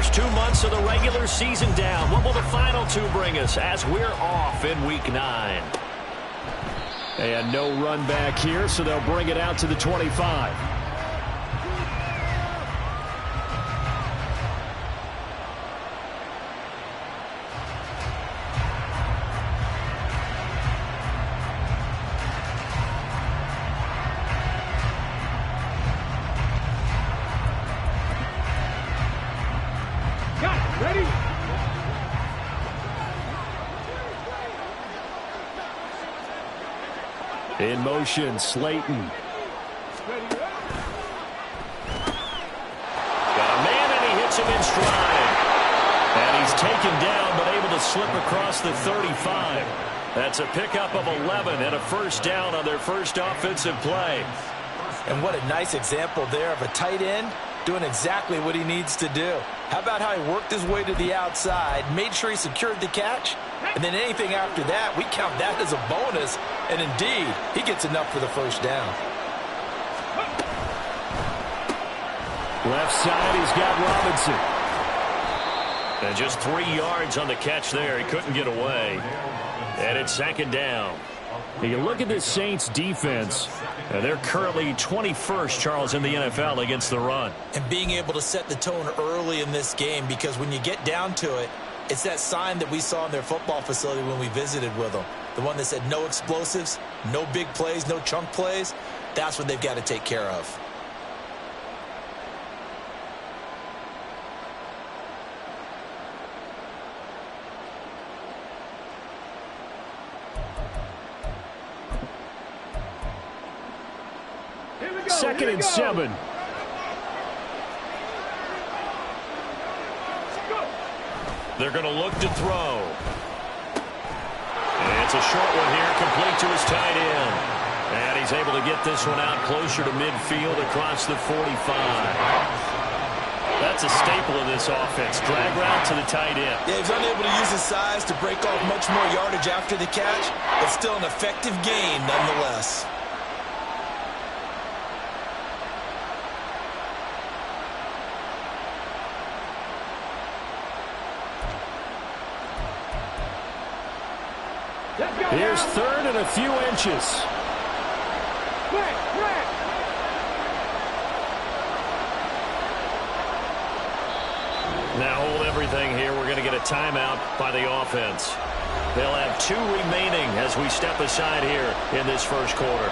first 2 months of the regular season down. What will the final two bring us as we're off in Week 9? And no run back here, so they'll bring it out to the 25. In motion, Slayton. Got a man, and he hits him in stride. And he's taken down, but able to slip across the 35. That's a pickup of 11 and a first down on their first offensive play. And what a nice example there of a tight end doing exactly what he needs to do. How about how he worked his way to the outside, made sure he secured the catch, and then anything after that, we count that as a bonus. And indeed, he gets enough for the first down. Left side, he's got Robinson. And just 3 yards on the catch there. He couldn't get away. And it's second down. You look at this Saints defense, and they're currently 21st, Charles, in the NFL against the run. And being able to set the tone early in this game, because when you get down to it, it's that sign that we saw in their football facility when we visited with them. The one that said no explosives, no big plays, no chunk plays. That's what they've got to take care of. Second and 7. They're going to look to throw. And it's a short one here, complete to his tight end. And he's able to get this one out closer to midfield across the 45. That's a staple of this offense. Drag route to the tight end. Yeah, he's unable to use his size to break off much more yardage after the catch, but still an effective gain nonetheless. Here's third and a few inches. Now hold everything here. We're going to get a timeout by the offense. They'll have 2 remaining as we step aside here in this first quarter.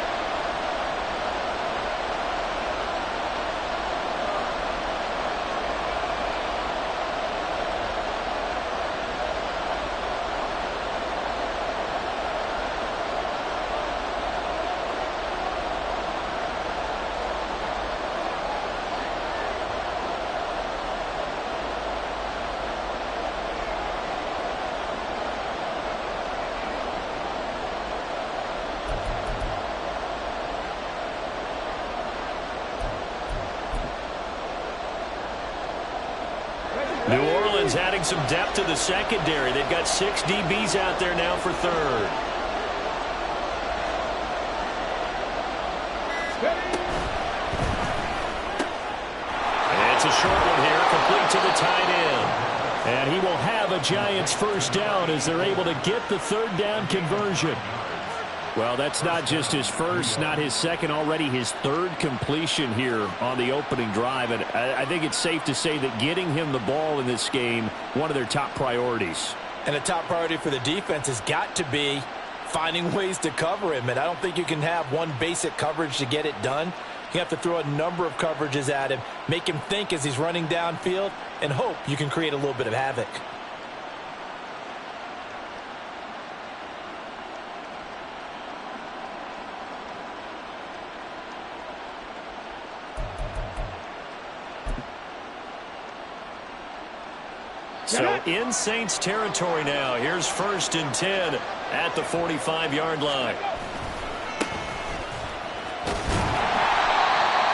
New Orleans adding some depth to the secondary. They've got 6 DBs out there now for third. And it's a short one here, complete to the tight end. And he will have a Giants first down as they're able to get the third down conversion. Well, that's not just his first, not his second, already his third completion here on the opening drive. And I think it's safe to say that getting him the ball in this game, one of their top priorities. And a top priority for the defense has got to be finding ways to cover him. And I don't think you can have one basic coverage to get it done. You have to throw a number of coverages at him, make him think as he's running downfield, and hope you can create a little bit of havoc. So in Saints territory now. Here's first and 10 at the 45-yard line.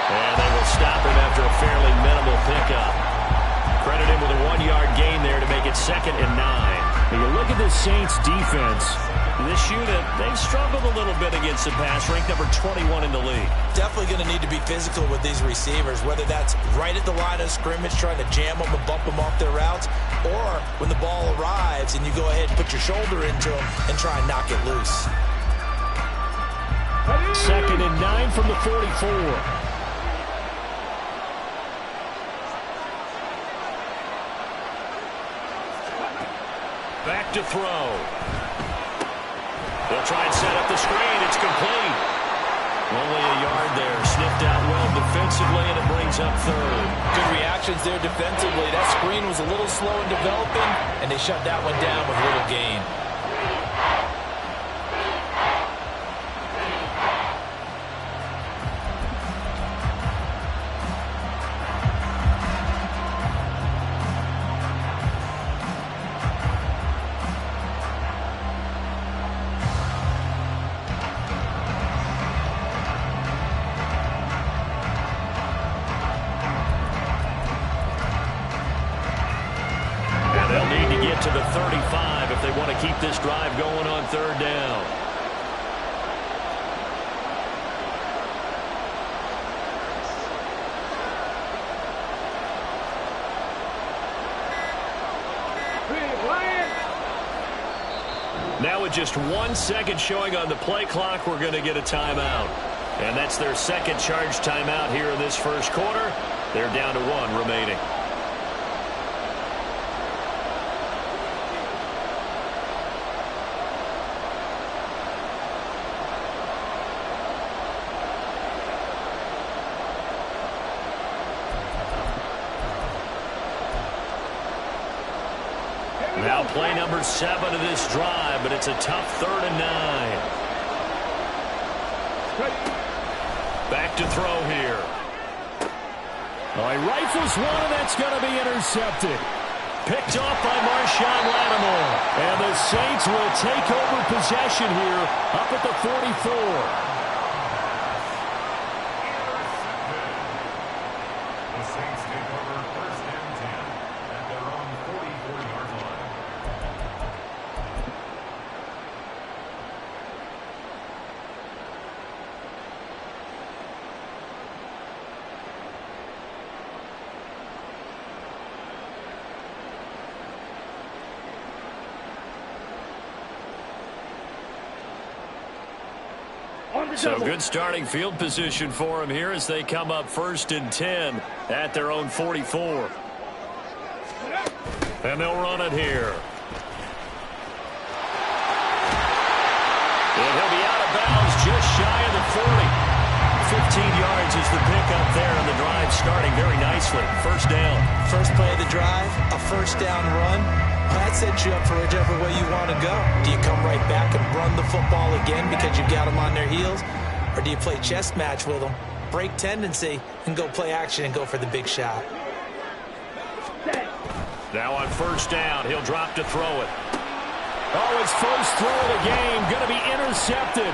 And they will stop him after a fairly minimal pickup. Credit him with a 1-yard gain there to make it 2nd and 9. When you look at this Saints defense, this unit They've struggled a little bit against the pass, ranked number 21 in the league. Definitely going to need to be physical with these receivers, whether that's right at the line of scrimmage, trying to jam them and bump them off their routes, or when the ball arrives and you go ahead and put your shoulder into them and try and knock it loose. 2nd and 9 from the 44. Back to throw. They'll try and set up the screen. It's complete. Only a yard there. Sniffed out well defensively, and it brings up 3rd. Good reactions there defensively. That screen was a little slow in developing, and they shut that one down with little gain. To the 35 if they want to keep this drive going on 3rd down. Now with just 1 second showing on the play clock, we're going to get a timeout. And that's their second charge timeout here in this first quarter. They're down to 1 remaining. Now play number 7 of this drive, but it's a tough 3rd and 9. Back to throw here. Well, he rifles one, and that's going to be intercepted. Picked off by Marshawn Lattimore. And the Saints will take over possession here up at the 44. So good starting field position for them here as they come up 1st and 10 at their own 44. And they'll run it here. And he'll be out of bounds just shy of the 40. 15 yards is the pickup there, and the drive starting very nicely. 1st down. First play of the drive, a 1st down run. That sets you up for whichever way you want to go. Do you come right back and run the football again because you've got them on their heels? Or do you play chess match with them, break tendency, and go play action and go for the big shot? Now on 1st down, he'll drop to throw it. Oh, his first throw of the game going to be intercepted.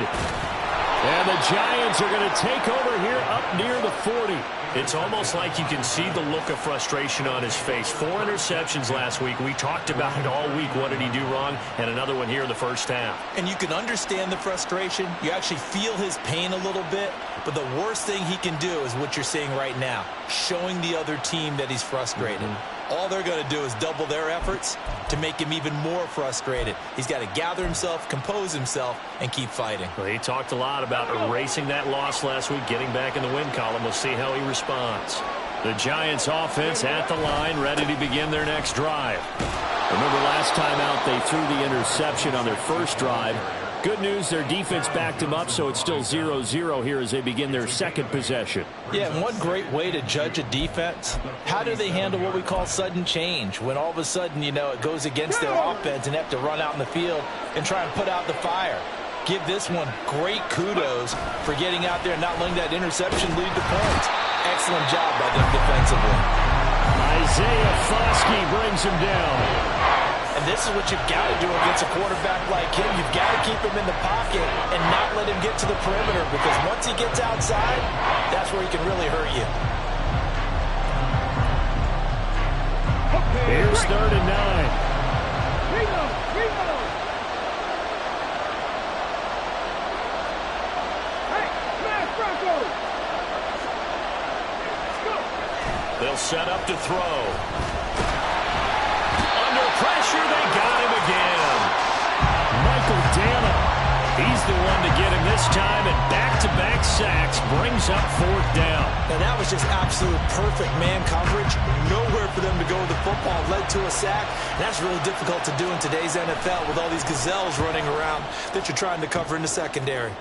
And the Giants are going to take over here up near the 40. It's almost like you can see the look of frustration on his face. 4 interceptions last week. We talked about it all week. What did he do wrong? And another one here in the 1st half. And you can understand the frustration. You actually feel his pain a little bit. But the worst thing he can do is what you're seeing right now, showing the other team that he's frustrated. All they're going to do is double their efforts to make him even more frustrated. He's got to gather himself, compose himself, and keep fighting. Well, he talked a lot about erasing that loss last week, getting back in the win column. We'll see how he responds. The Giants offense at the line, ready to begin their next drive. Remember last time out, they threw the interception on their first drive. Good news, their defense backed him up, so it's still 0-0 here as they begin their second possession. Yeah, and one great way to judge a defense, how do they handle what we call sudden change? When all of a sudden, you know, it goes against their offense and they have to run out in the field and try and put out the fire. Give this one great kudos for getting out there and not letting that interception lead to points. Excellent job by them defensively. Isaiah Foskey brings him down. And this is what you've got to do against a quarterback like him. You've got to keep him in the pocket and not let him get to the perimeter, because once he gets outside, that's where he can really hurt you. Here's 3rd and 9. set up to throw. Under pressure, they got him again. Michael Dana. He's the one to get him this time, and back-to-back sacks brings up 4th down. And that was just absolute perfect man coverage. Nowhere for them to go with the football. Led to a sack. And that's really difficult to do in today's NFL with all these gazelles running around that you're trying to cover in the secondary.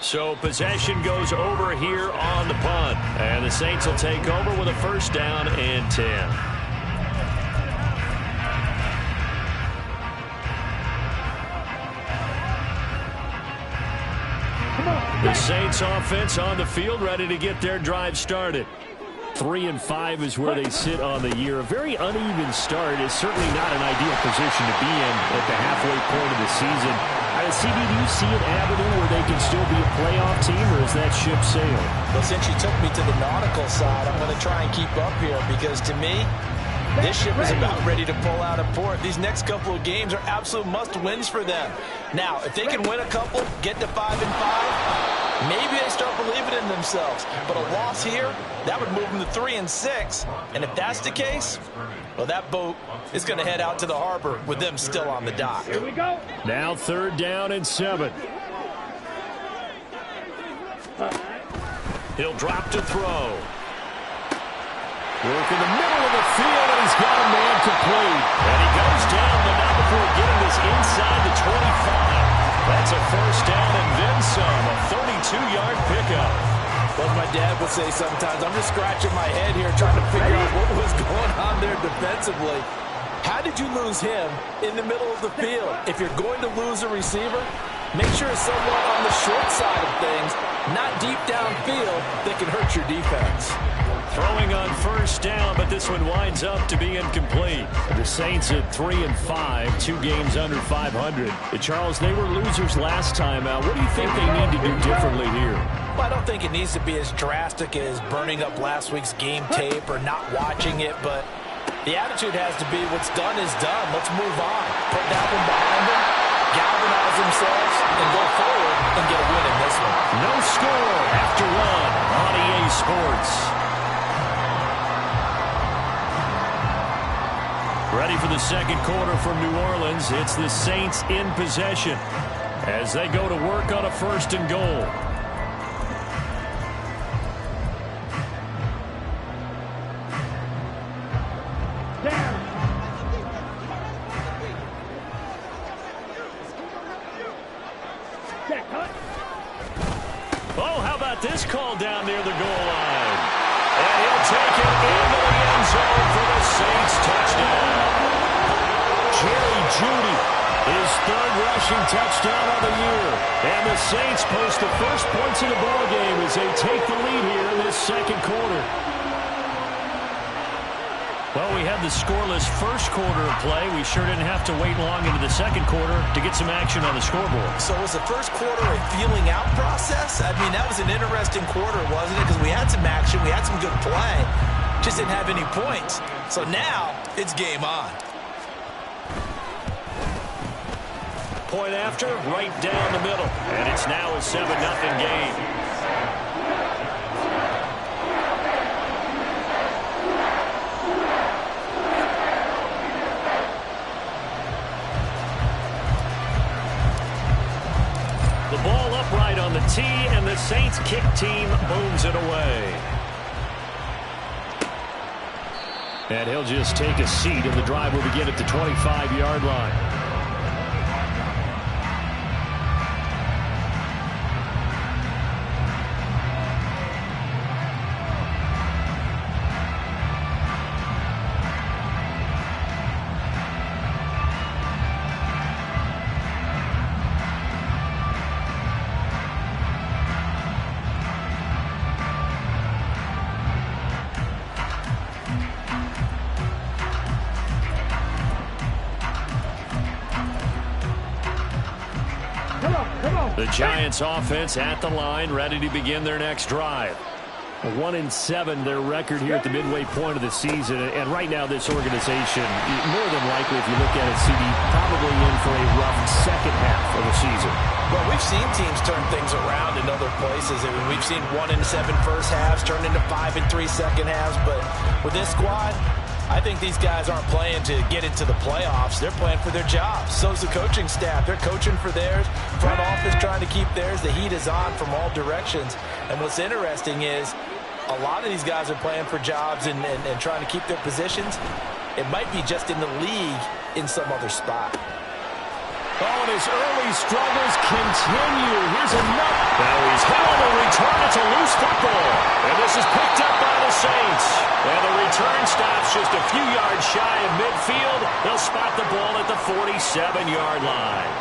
So possession goes over here on the punt. And the Saints will take over with a 1st down and 10. The Saints offense on the field, ready to get their drive started. 3-5 is where they sit on the year. A very uneven start is certainly not an ideal position to be in at the halfway point of the season. CD, do you see an avenue where they can still be a playoff team, or is that ship sailed? Well, since you took me to the nautical side, I'm going to try and keep up here because, to me, this ship is about ready to pull out of port. These next couple of games are absolute must-wins for them. Now, if they can win a couple, get to 5-5, maybe they start believing in themselves. But a loss here, that would move them to 3-6. And if that's the case, well, that boat is going to head out to the harbor with them still on the dock. Here we go. Now 3rd down and 7. He'll drop to throw. Work in the middle of the field, and he's got a man complete. And he goes down, but not before getting this inside the 25. That's a 1st down and then some. A 32-yard pickup. What my dad would say sometimes, I'm just scratching my head here trying to figure out what was going on there defensively. How did you lose him in the middle of the field? If you're going to lose a receiver, make sure it's someone on the short side of things, not deep downfield, that can hurt your defense. Throwing on 1st down, but this one winds up to be incomplete. The Saints at 3-5, 2 games under 500. Charles, they were losers last time out. What do you think they need to do differently here? Well, I don't think it needs to be as drastic as burning up last week's game tape or not watching it, but the attitude has to be what's done is done. Let's move on. Put that one behind them, galvanize themselves, and go forward and get a win in this one. No score after 1 on EA Sports. Ready for the 2nd quarter from New Orleans. It's the Saints in possession as they go to work on a 1st and goal. Oh, how about this call down near the goal line? And he'll take it into the end zone for the Saints touchdown. Jerry Jeudy, his 3rd rushing touchdown of the year. And the Saints post the first points of the ballgame as they take the lead here in this 2nd quarter. Well, we had the scoreless 1st quarter of play. We sure didn't have to wait long into the 2nd quarter to get some action on the scoreboard. So was the 1st quarter a feeling out process? I mean, that was an interesting quarter, wasn't it? Because we had some action, we had some good play, just didn't have any points. So now it's game on. Point after, right down the middle. And it's now a 7-0 game. The ball upright on the tee, and the Saints kick team moves it away. And he'll just take a seat, and the drive will begin at the 25-yard line. The Giants offense at the line, ready to begin their next drive. 1-7, their record here at the midway point of the season. And right now, this organization, more than likely, if you look at it, CD, probably in for a rough second half of the season. Well, we've seen teams turn things around in other places. I mean, we've seen 1-7 first halves turn into 5-3 second halves. But with this squad, I think these guys aren't playing to get into the playoffs. They're playing for their jobs. So's the coaching staff. They're coaching for theirs. Front office trying to keep theirs. The heat is on from all directions. And what's interesting is a lot of these guys are playing for jobs and trying to keep their positions. It might be just in the league in some other spot. Oh, and his early struggles continue. Here's another. Now he's hit on the return. It's a loose football. And this is picked up by the Saints. And the return stops just a few yards shy of midfield. They'll spot the ball at the 47-yard line.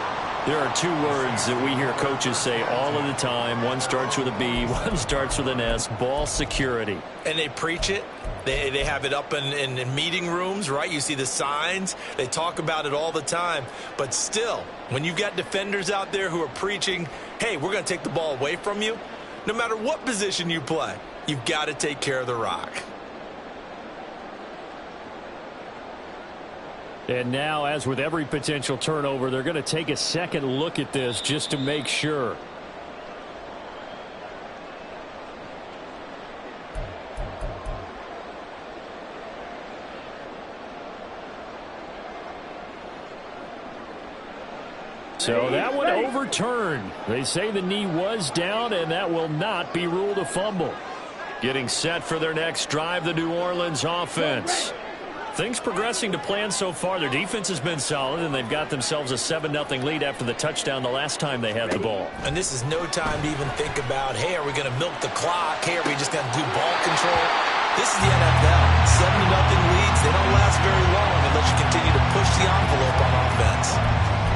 There are two words that we hear coaches say all of the time. One starts with a B, one starts with an S. Ball security. And they preach it. They have it up in meeting rooms, right? You see the signs. They talk about it all the time. But still, when you've got defenders out there who are preaching, hey, we're going to take the ball away from you, no matter what position you play, you've got to take care of the rock. And now, as with every potential turnover, they're going to take a second look at this just to make sure. So that one overturned. They say the knee was down, and that will not be ruled a fumble. Getting set for their next drive, the New Orleans offense. Things progressing to plan so far. Their defense has been solid, and they've got themselves a 7-0 lead after the touchdown the last time they had the ball. And this is no time to even think about, hey, are we going to milk the clock? Hey, are we just going to do ball control? This is the NFL. 7-0 leads. They don't last very long unless you continue to push the envelope on offense.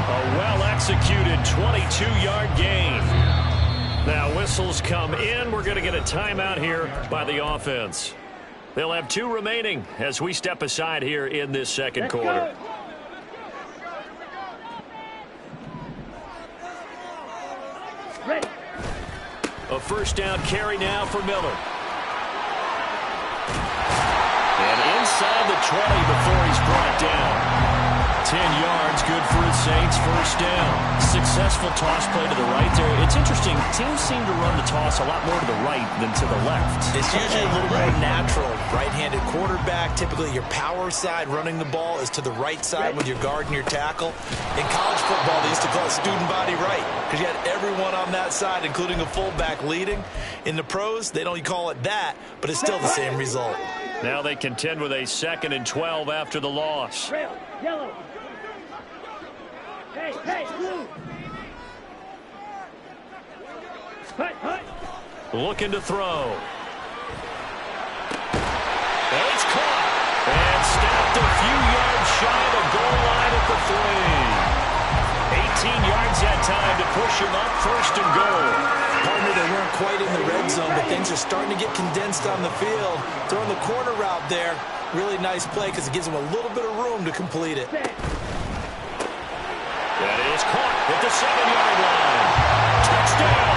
A well-executed 22-yard gain. Now whistles come in. We're going to get a timeout here by the offense. They'll have 2 remaining as we step aside here in this second quarter. A first down carry now for Miller. And inside the 20 before he's brought down. 10 yards, good for the Saints, first down. Successful toss play to the right there. It's interesting, teams seem to run the toss a lot more to the right than to the left. It's usually a little more natural. Right-handed quarterback, typically your power side running the ball is to the right side with your guard and your tackle. In college football, they used to call it student body right because you had everyone on that side, including a fullback leading. In the pros, they don't call it that, but it's still the same result. Now they contend with a 2nd and 12 after the loss. Yellow. Hey, blue. Looking to throw. And it's caught. And snapped a few yards shy of the goal line at the 3. 18 yards that time to push him up, 1st and goal. Partner, they weren't quite in the red zone, but things are starting to get condensed on the field. Throwing the corner route there, really nice play because it gives them a little bit of room to complete it. That is caught at the 7-yard line. Touchdown.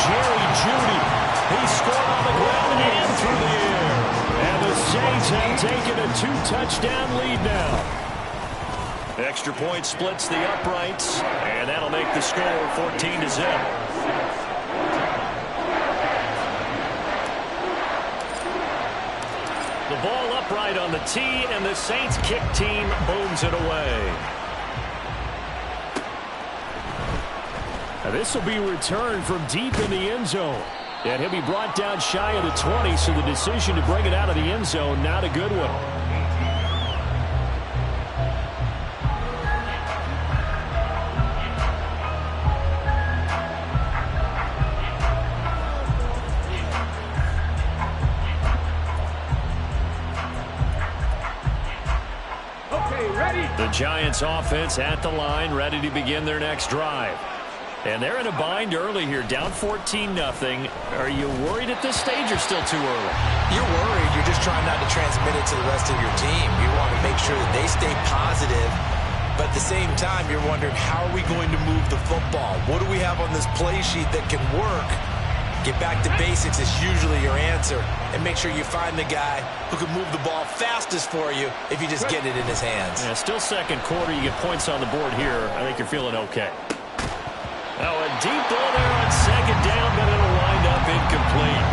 Jerry Jeudy. He scored on the ground and through the air. And the Saints have taken a 2-touchdown lead now. Extra point splits the uprights, and that'll make the score 14-0. The ball upright on the tee, and the Saints kick team booms it away. Now this will be returned from deep in the end zone. And he'll be brought down shy of the 20, so the decision to bring it out of the end zone, not a good one. The Giants offense at the line, ready to begin their next drive. And they're in a bind early here, down 14-0. Are you worried at this stage or still too early? You're worried. You're just trying not to transmit it to the rest of your team. You want to make sure that they stay positive. But at the same time, you're wondering, how are we going to move the football? What do we have on this play sheet that can work? Get back to basics is usually your answer. And make sure you find the guy who can move the ball fastest for you if you just get it in his hands. Yeah, still second quarter. You get points on the board here. I think you're feeling okay. Now a deep ball there on second down, but it'll wind up incomplete.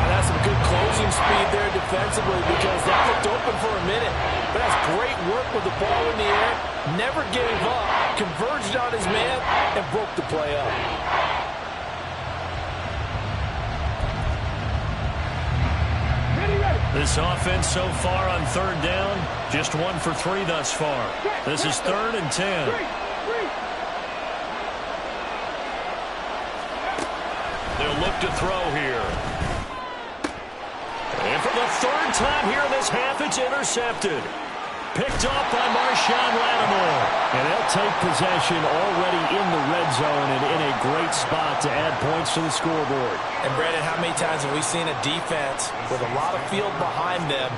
That's some good closing speed there defensively because that looked open for a minute. But that's great work with the ball in the air. Never gave up. Converged on his man and broke the play up. This offense so far on third down, just 1 for 3 thus far. This is 3rd and 10. They'll look to throw here. And for the 3rd time here in this half, it's intercepted. Picked off by Marshawn Lattimore. And they'll take possession already in the red zone and in a great spot to add points to the scoreboard. And, Brandon, how many times have we seen a defense with a lot of field behind them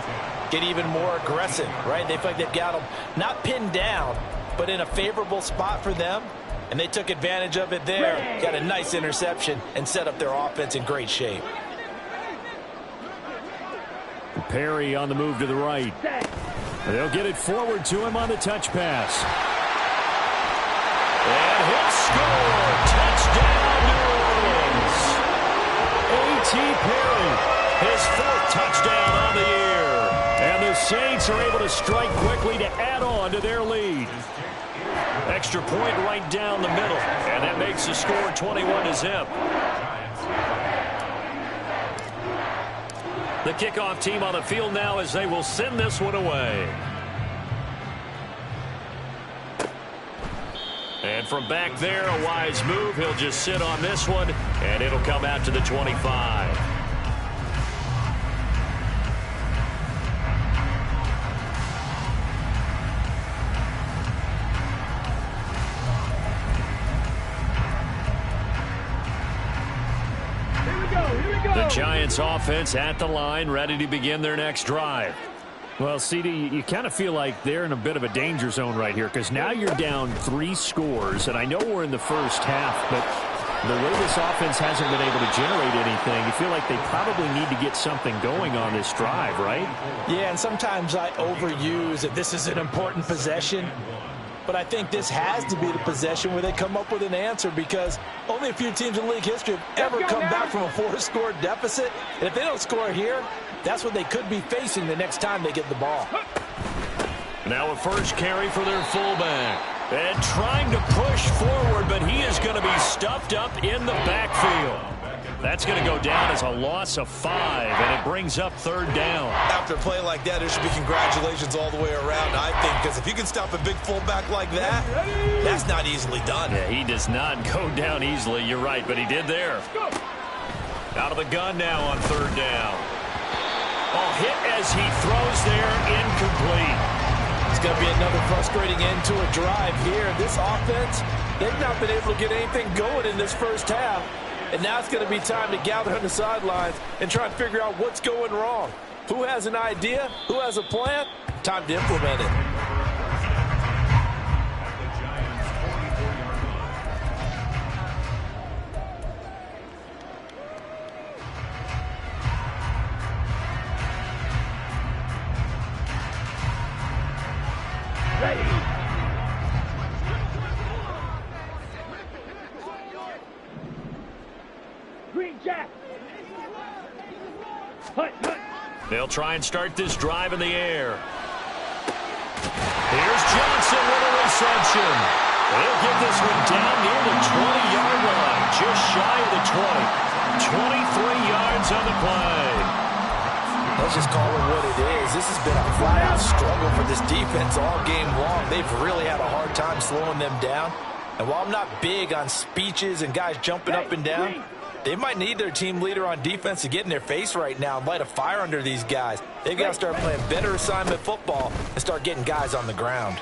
get even more aggressive, right? They feel like they've got them not pinned down, but in a favorable spot for them. And they took advantage of it there. Got a nice interception and set up their offense in great shape. Perry on the move to the right. They'll get it forward to him on the touch pass. And he'll score. Touchdown, New Orleans. A.T. Perry, his 4th touchdown on the year. And the Saints are able to strike quickly to add on to their lead. Extra point right down the middle. And that makes the score 21-0. The kickoff team on the field now as they will send this one away. And from back there, a wise move. He'll just sit on this one, and it'll come out to the 25. The Giants offense at the line, ready to begin their next drive. Well, CD, you kind of feel like they're in a bit of a danger zone right here because now you're down 3 scores, and I know we're in the first half, but the way this offense hasn't been able to generate anything, you feel like they probably need to get something going on this drive, right? Yeah, and sometimes I overuse that this is an important possession. But I think this has to be the possession where they come up with an answer because only a few teams in league history have ever come back from a 4-score deficit. And if they don't score here, that's what they could be facing the next time they get the ball. Now a first carry for their fullback. And trying to push forward, but he is going to be stuffed up in the backfield. That's going to go down as a loss of 5, and it brings up 3rd down. After a play like that, there should be congratulations all the way around, I think, because if you can stop a big fullback like that, that's not easily done. Yeah, he does not go down easily, you're right, but he did there. Out of the gun now on 3rd down. Oh, hit as he throws there, incomplete. It's going to be another frustrating end to a drive here. This offense, they've not been able to get anything going in this first half. And now it's going to be time to gather on the sidelines and try and figure out what's going wrong. Who has an idea? Who has a plan? Time to implement it. They'll try and start this drive in the air. Here's Johnson with a reception. They'll get this one down near the 20-yard line, just shy of the 20. 23 yards on the play. Let's just call it what it is. This has been a flat-out struggle for this defense all game long. They've really had a hard time slowing them down. And while I'm not big on speeches and guys jumping up and down, they might need their team leader on defense to get in their face right now and light a fire under these guys. They've got to start playing better assignment football and start getting guys on the ground.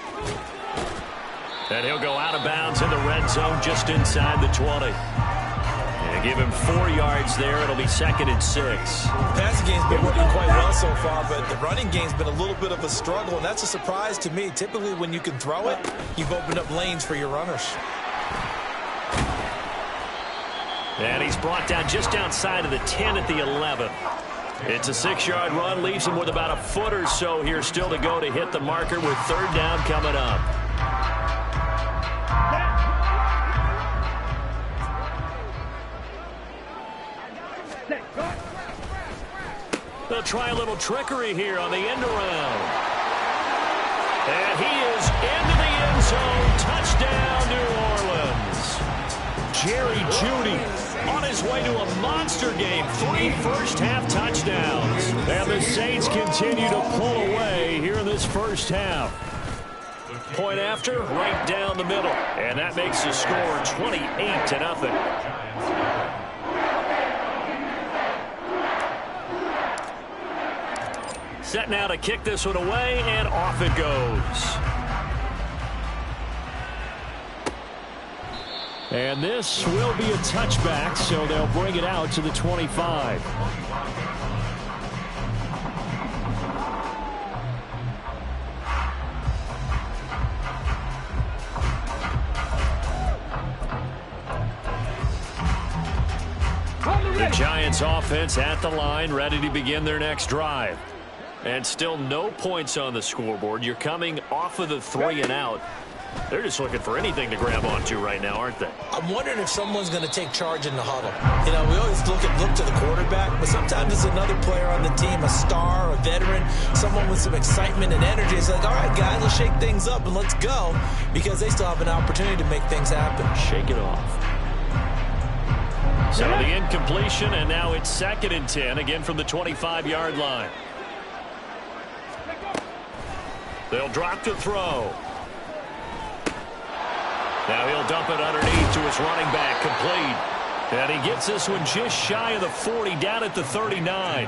And he'll go out of bounds in the red zone just inside the 20. And give him 4 yards there. It'll be 2nd and 6. The passing game's been working quite well so far, but the running game's been a little bit of a struggle, and that's a surprise to me. Typically, when you can throw it, you've opened up lanes for your runners. And he's brought down just outside of the 10 at the 11. It's a 6-yard run, leaves him with about a foot or so here still to go to hit the marker with third down coming up. They'll try a little trickery here on the end around. And he is into the end zone. Touchdown, New Orleans. Jerry Jeudy on his way to a monster game. 3 first-half touchdowns. And the Saints continue to pull away here in this first half. Point after, right down the middle. And that makes the score 28-0. Set now to kick this one away, and off it goes. And this will be a touchback, so they'll bring it out to the 25. The Giants offense at the line, ready to begin their next drive. And still no points on the scoreboard. You're coming off of the 3 and out. They're just looking for anything to grab onto right now, aren't they? I'm wondering if someone's going to take charge in the huddle. You know, we always look to the quarterback, but sometimes it's another player on the team, a star, a veteran, someone with some excitement and energy. It's like, all right, guys, let's shake things up and let's go, because they still have an opportunity to make things happen. Shake it off. So the incompletion, and now it's 2nd and 10, again from the 25-yard line. They'll drop to throw. Now he'll dump it underneath to his running back, complete. And he gets this one just shy of the 40, down at the 39.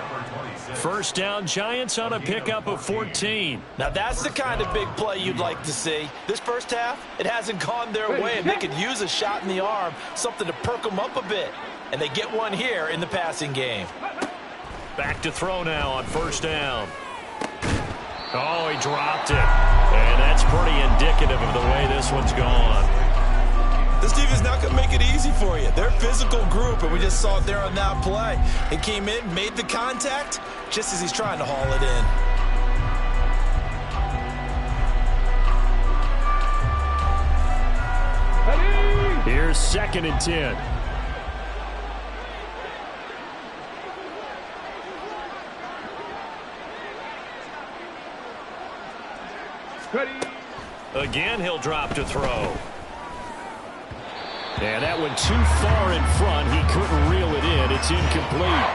First down, Giants on a pickup of 14. Now that's the kind of big play you'd like to see. This first half, it hasn't gone their way, and they could use a shot in the arm, something to perk them up a bit. And they get one here in the passing game. Back to throw now on first down. Oh, he dropped it. And that's pretty indicative of the way this one's gone. This defense not going to make it easy for you. They're a physical group, and we just saw it there on that play. He came in, made the contact, just as he's trying to haul in. it Here's 2nd and 10. Again, he'll drop to throw. And that one too far in front. He couldn't reel it in. It's incomplete.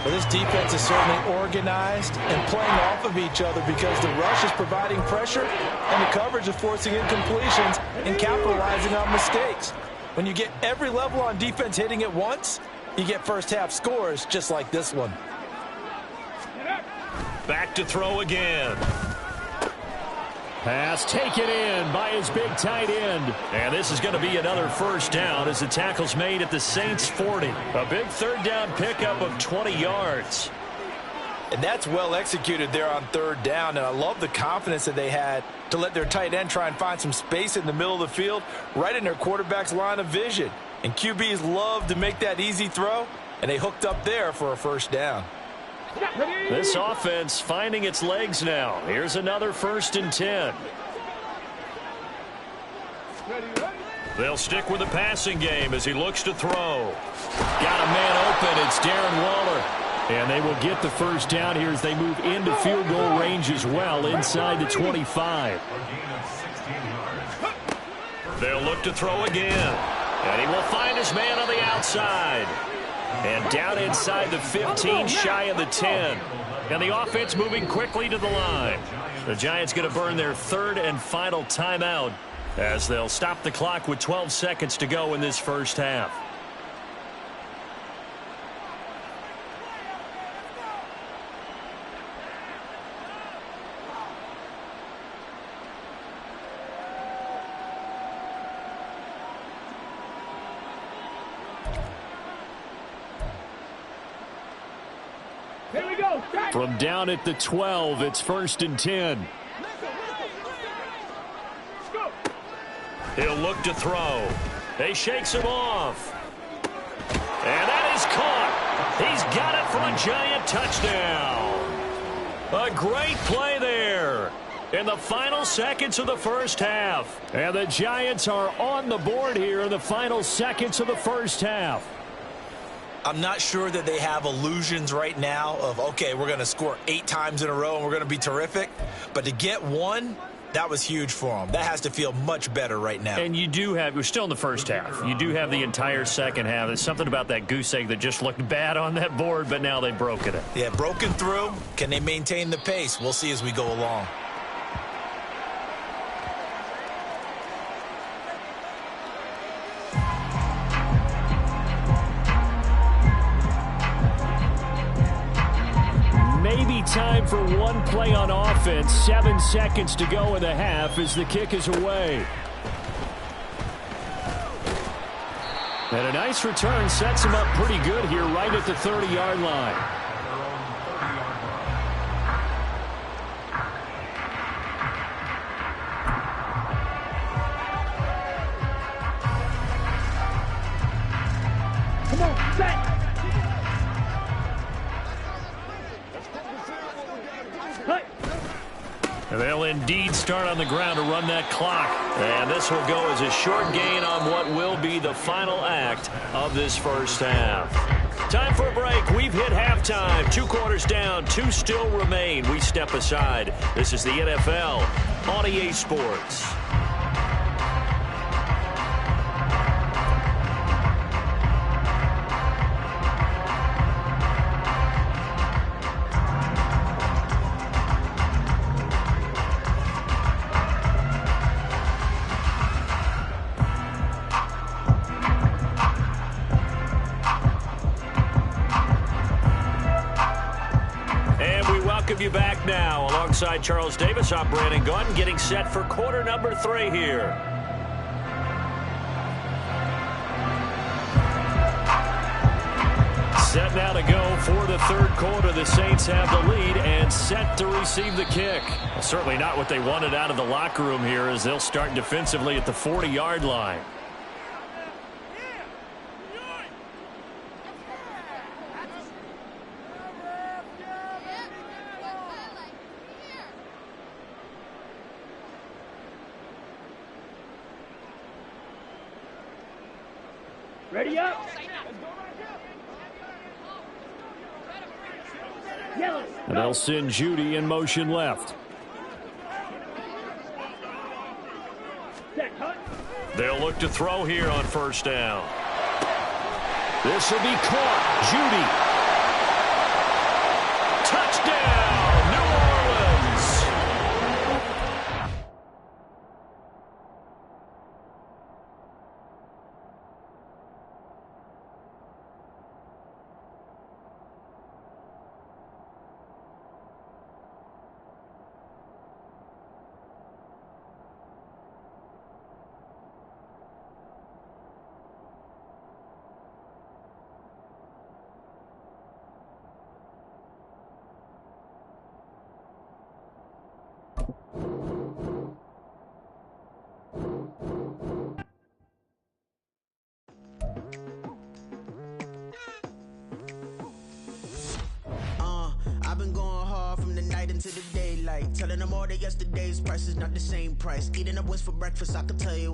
Well, this defense is certainly organized and playing off of each other, because the rush is providing pressure and the coverage is forcing incompletions and capitalizing on mistakes. When you get every level on defense hitting at once, you get first-half scores just like this one. Back to throw again. Pass taken in by his big tight end. And this is going to be another first down as the tackle's made at the Saints' 40. A big third down pickup of 20 yards. And that's well executed there on third down. And I love the confidence that they had to let their tight end try and find some space in the middle of the field, right in their quarterback's line of vision. And QBs love to make that easy throw, and they hooked up there for a first down. This offense finding its legs now. Here's another 1st and 10. They'll stick with the passing game as he looks to throw. Got a man open. It's Darren Waller. And they will get the first down here as they move into field goal range as well, inside the 25. They'll look to throw again. And he will find his man on the outside. And down inside the 15, shy of the 10. And the offense moving quickly to the line. The Giants going to burn their 3rd and final timeout as they'll stop the clock with 12 seconds to go in this first half. From down at the 12, it's 1st and 10. He'll look to throw. He shakes him off. And that is caught. He's got it for a Giant touchdown. A great play there in the final seconds of the first half. And the Giants are on the board here in the final seconds of the first half. I'm not sure that they have illusions right now of, okay, we're going to score 8 times in a row and we're going to be terrific. But to get one, that was huge for them. That has to feel much better right now. And you do have, we're still in the first half. You do have the entire second half. There's something about that goose egg that just looked bad on that board, but now they've broken it. Yeah, broken through. Can they maintain the pace? We'll see as we go along. Maybe time for one play on offense. 7 seconds to go in the half as the kick is away. And a nice return sets him up pretty good here right at the 30-yard line. Come on, set! They'll indeed start on the ground to run that clock. And this will go as a short gain on what will be the final act of this first half. Time for a break. We've hit halftime. 2 quarters down, 2 still remain. We step aside. This is the NFL on EA Sports. You back now alongside Charles Davis. I'm Brandon Gaudin getting set for quarter number 3 here. Set now to go for the third quarter. The Saints have the lead and set to receive the kick. Well, certainly not what they wanted out of the locker room here as they'll start defensively at the 40-yard line. Ready up. And they'll send Judy in motion left. They'll look to throw here on first down. This will be caught. Judy. Touchdown, New Orleans. I've been going hard from the night into the daylight, telling them all that yesterday's price is not the same price. Eating up what's for breakfast, I can tell you what.